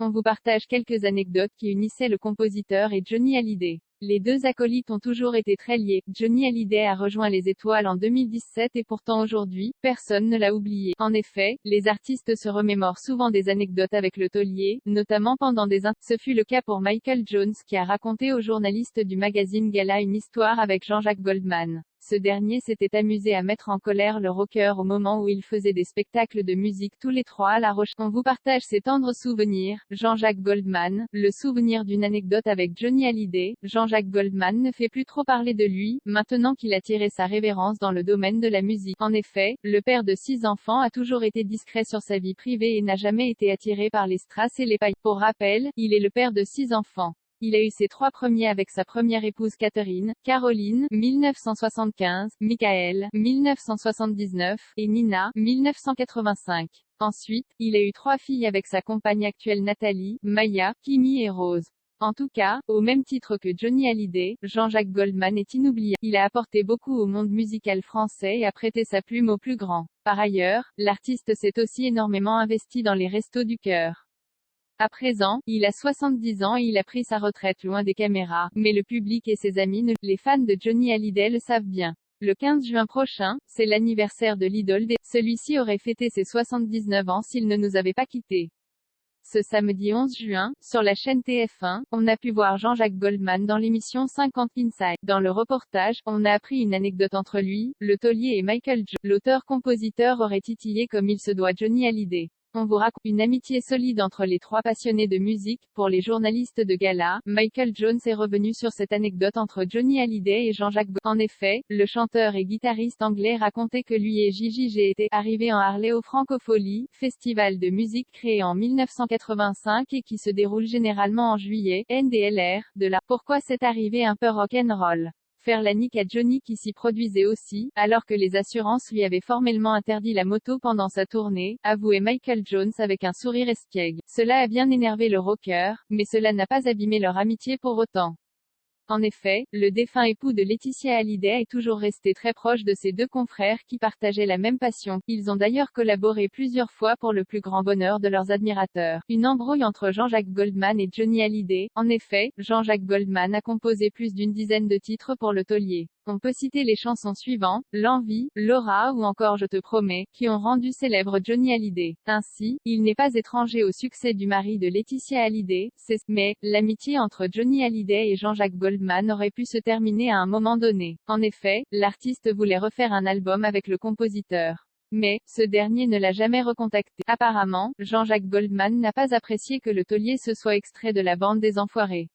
On vous partage quelques anecdotes qui unissaient le compositeur et Johnny Hallyday. Les deux acolytes ont toujours été très liés. Johnny Hallyday a rejoint les Étoiles en 2017 et pourtant aujourd'hui, personne ne l'a oublié. En effet, les artistes se remémorent souvent des anecdotes avec le taulier, notamment pendant des Ce fut le cas pour Michael Jones qui a raconté aux journalistes du magazine Gala une histoire avec Jean-Jacques Goldman. Ce dernier s'était amusé à mettre en colère le rocker au moment où il faisait des spectacles de musique tous les trois à La Roche. On vous partage ses tendres souvenirs. Jean-Jacques Goldman, le souvenir d'une anecdote avec Johnny Hallyday. Jean-Jacques Goldman ne fait plus trop parler de lui, maintenant qu'il a tiré sa révérence dans le domaine de la musique. En effet, le père de 6 enfants a toujours été discret sur sa vie privée et n'a jamais été attiré par les strass et les pailles. Pour rappel, il est le père de 6 enfants. Il a eu ses 3 premiers avec sa première épouse Catherine, Caroline, 1975, Michael, 1979, et Nina, 1985. Ensuite, il a eu 3 filles avec sa compagne actuelle Nathalie, Maya, Kimi et Rose. En tout cas, au même titre que Johnny Hallyday, Jean-Jacques Goldman est inoubliable. Il a apporté beaucoup au monde musical français et a prêté sa plume aux plus grands. Par ailleurs, l'artiste s'est aussi énormément investi dans les Restos du Cœur. À présent, il a 70 ans et il a pris sa retraite loin des caméras, mais le public et ses amis les fans de Johnny Hallyday le savent bien. Le 15 juin prochain, c'est l'anniversaire de l'idole des. Celui-ci aurait fêté ses 79 ans s'il ne nous avait pas quittés. Ce samedi 11 juin, sur la chaîne TF1, on a pu voir Jean-Jacques Goldman dans l'émission 50 Inside. Dans le reportage, on a appris une anecdote entre lui, le taulier et Michael Jones. L'auteur-compositeur aurait titillé comme il se doit Johnny Hallyday. On vous raconte une amitié solide entre les 3 passionnés de musique. Pour les journalistes de Gala, Michael Jones est revenu sur cette anecdote entre Johnny Hallyday et Jean-Jacques Goldman. En effet, le chanteur et guitariste anglais racontait que lui et JJG étaient arrivés en Harley au Francofolie, festival de musique créé en 1985 et qui se déroule généralement en juillet, NDLR, de là. Pourquoi cette arrivée un peu rock'n'roll? Faire la nique à Johnny qui s'y produisait aussi, alors que les assurances lui avaient formellement interdit la moto pendant sa tournée, avouait Michael Jones avec un sourire espiègle. Cela a bien énervé le rocker, mais cela n'a pas abîmé leur amitié pour autant. En effet, le défunt époux de Laetitia Hallyday est toujours resté très proche de ses 2 confrères qui partageaient la même passion. Ils ont d'ailleurs collaboré plusieurs fois pour le plus grand bonheur de leurs admirateurs. Une embrouille entre Jean-Jacques Goldman et Johnny Hallyday. En effet, Jean-Jacques Goldman a composé plus d'une dizaine de titres pour le taulier. On peut citer les chansons suivantes, L'Envie, Laura ou encore Je te promets, qui ont rendu célèbre Johnny Hallyday. Ainsi, il n'est pas étranger au succès du mari de Laetitia Hallyday, mais l'amitié entre Johnny Hallyday et Jean-Jacques Goldman aurait pu se terminer à un moment donné. En effet, l'artiste voulait refaire un album avec le compositeur. Mais, ce dernier ne l'a jamais recontacté. Apparemment, Jean-Jacques Goldman n'a pas apprécié que le taulier se soit extrait de la bande des Enfoirés.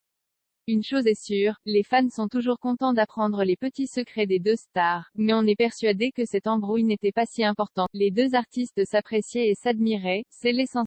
Une chose est sûre, les fans sont toujours contents d'apprendre les petits secrets des 2 stars, mais on est persuadé que cette embrouille n'était pas si importante. Les 2 artistes s'appréciaient et s'admiraient, c'est l'essentiel.